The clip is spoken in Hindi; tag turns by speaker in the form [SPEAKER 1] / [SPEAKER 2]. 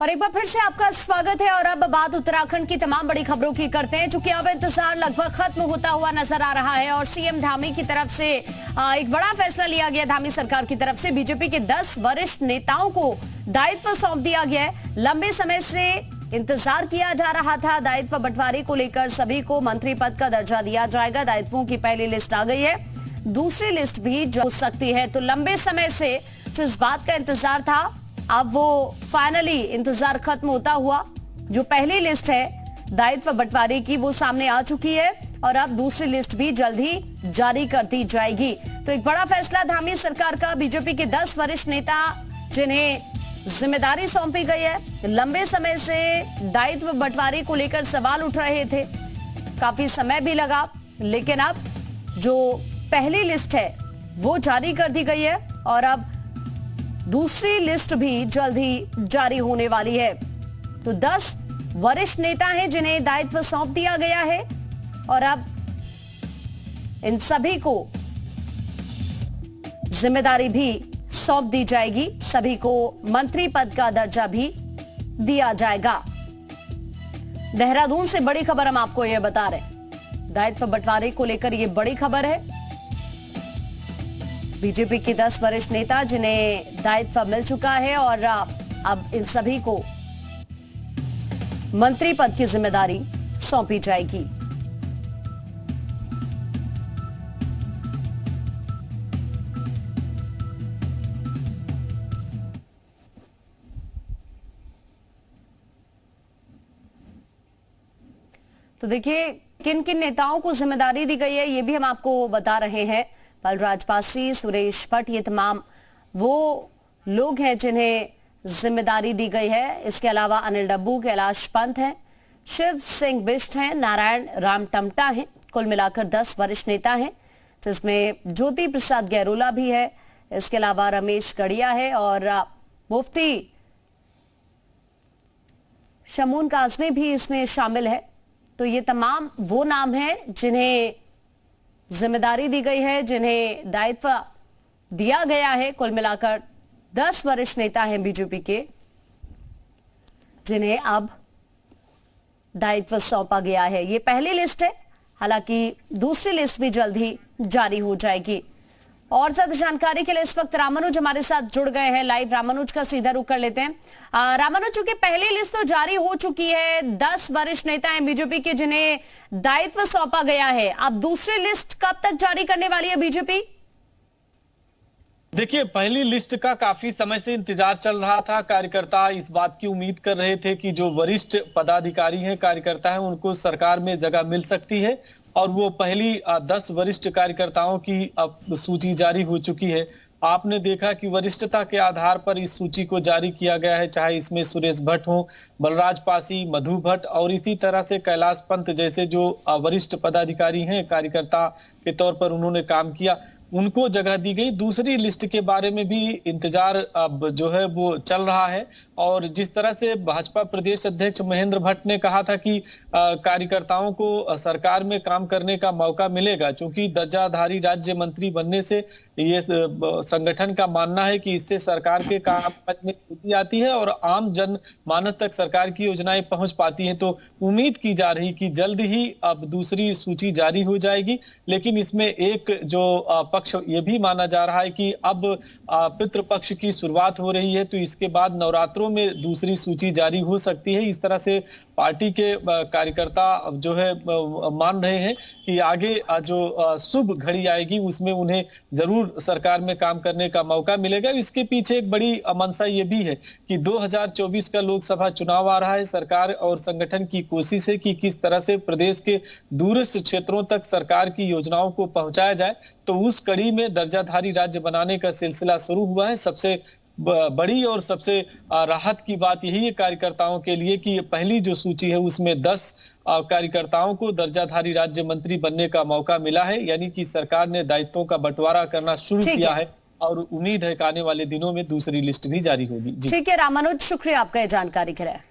[SPEAKER 1] और एक बार फिर से आपका स्वागत है। और अब बात उत्तराखंड की तमाम बड़ी खबरों की करते हैं, चूंकि अब इंतजार लगभग खत्म होता हुआ नजर आ रहा है और सीएम धामी की तरफ से एक बड़ा फैसला लिया गया। धामी सरकार की तरफ से बीजेपी के 10 वरिष्ठ नेताओं को दायित्व सौंप दिया गया है। लंबे समय से इंतजार किया जा रहा था। दायित्व बंटवारे को लेकर सभी को मंत्री पद का दर्जा दिया जाएगा। दायित्वों की पहली लिस्ट आ गई है, दूसरी लिस्ट भी हो सकती है। तो लंबे समय से जो इस बात का इंतजार था, अब वो फाइनली इंतजार खत्म होता हुआ जो पहली लिस्ट है दायित्व बंटवारे की वो सामने आ चुकी है और अब दूसरी लिस्ट भी जल्द ही जारी कर दी जाएगी। तो एक बड़ा फैसला धामी सरकार का। बीजेपी के 10 वरिष्ठ नेता जिन्हें जिम्मेदारी सौंपी गई है, लंबे समय से दायित्व बंटवारे को लेकर सवाल उठ रहे थे, काफी समय भी लगा, लेकिन अब जो पहली लिस्ट है वो जारी कर दी गई है और अब दूसरी लिस्ट भी जल्द ही जारी होने वाली है। तो 10 वरिष्ठ नेता हैं जिन्हें दायित्व सौंप दिया गया है और अब इन सभी को जिम्मेदारी भी सौंप दी जाएगी। सभी को मंत्री पद का दर्जा भी दिया जाएगा। देहरादून से बड़ी खबर हम आपको यह बता रहे हैं, दायित्व बंटवारे को लेकर यह बड़ी खबर है। बीजेपी के 10 वरिष्ठ नेता जिन्हें दायित्व मिल चुका है और अब इन सभी को मंत्री पद की जिम्मेदारी सौंपी जाएगी। तो देखिए किन किन नेताओं को जिम्मेदारी दी गई है ये भी हम आपको बता रहे हैं। बलराज पासी, सुरेश भट्ट, ये तमाम वो लोग हैं जिन्हें जिम्मेदारी दी गई है। इसके अलावा अनिल डब्बू, कैलाश पंत हैं, शिव सिंह बिष्ट हैं, नारायण राम टमटा हैं। कुल मिलाकर 10 वरिष्ठ नेता हैं, जिसमें ज्योति प्रसाद गैरोला भी है। इसके अलावा रमेश गढ़िया है और मुफ्ती शमून काजमी भी इसमें शामिल है। तो ये तमाम वो नाम हैं जिन्हें जिम्मेदारी दी गई है, जिन्हें दायित्व दिया गया है। कुल मिलाकर 10 वरिष्ठ नेता हैं बीजेपी के जिन्हें अब दायित्व सौंपा गया है। ये पहली लिस्ट है, हालांकि दूसरी लिस्ट भी जल्द ही जारी हो जाएगी। और ज्यादा जानकारी के लिए इस वक्त रामानुज हमारे साथ जुड़ गए हैं लाइव। रामानुज का सीधा रुख कर लेते हैं। रामानुज, चूंकि पहली लिस्ट तो जारी हो चुकी है, 10 वरिष्ठ नेता हैं बीजेपी के जिन्हें दायित्व सौंपा गया है, अब दूसरी लिस्ट कब तक जारी करने वाली है बीजेपी?
[SPEAKER 2] देखिए, पहली लिस्ट का काफी समय से इंतजार चल रहा था। कार्यकर्ता इस बात की उम्मीद कर रहे थे कि जो वरिष्ठ पदाधिकारी हैं, कार्यकर्ता हैं, उनको सरकार में जगह मिल सकती है और वो पहली 10 वरिष्ठ कार्यकर्ताओं की अब सूची जारी हो चुकी है। आपने देखा कि वरिष्ठता के आधार पर इस सूची को जारी किया गया है, चाहे इसमें सुरेश भट्ट हो, बलराज पासी, मधु भट्ट और इसी तरह से कैलाश पंत जैसे जो वरिष्ठ पदाधिकारी हैं, कार्यकर्ता के तौर पर उन्होंने काम किया, उनको जगह दी गई। दूसरी लिस्ट के बारे में भी इंतजार अब जो है वो चल रहा है और जिस तरह से भाजपा प्रदेश अध्यक्ष महेंद्र भट्ट ने कहा था कि कार्यकर्ताओं को सरकार में काम करने का मौका मिलेगा, क्योंकि दर्जाधारी राज्य मंत्री बनने से ये संगठन का मानना है कि इससे सरकार के काम में तेजी आती है और आम जन मानस तक सरकार की योजनाएं पहुंच पाती हैं। तो उम्मीद की जा रही कि जल्द ही अब दूसरी सूची जारी हो जाएगी। लेकिन इसमें एक जो पक्ष ये भी माना जा रहा है कि अब पितृपक्ष की शुरुआत हो रही है, तो इसके बाद नवरात्रों में दूसरी सूची जारी हो सकती है। इस तरह से पार्टी के कार्यकर्ता जो है मान रहे हैं कि आगे जो शुभ घड़ी आएगी उसमें उन्हें जरूर सरकार में काम करने का मौका मिलेगा। इसके पीछे एक बड़ी मंशा ये भी है कि 2024 का लोकसभा चुनाव आ रहा है। सरकार और संगठन की कोशिश है कि किस तरह से प्रदेश के दूरस्थ क्षेत्रों तक सरकार की योजनाओं को पहुंचाया जाए। तो उस कड़ी में दर्जाधारी राज्य बनाने का सिलसिला शुरू हुआ है। सबसे बड़ी और सबसे राहत की बात यही है कार्यकर्ताओं के लिए कि ये पहली जो सूची है उसमें 10 कार्यकर्ताओं को दर्जाधारी राज्य मंत्री बनने का मौका मिला है, यानी कि सरकार ने दायित्वों का बंटवारा करना शुरू किया है और उम्मीद है कि आने वाले दिनों में दूसरी लिस्ट भी जारी होगी।
[SPEAKER 1] ठीक है रामानुज, शुक्रिया आपका ये जानकारी के लिए।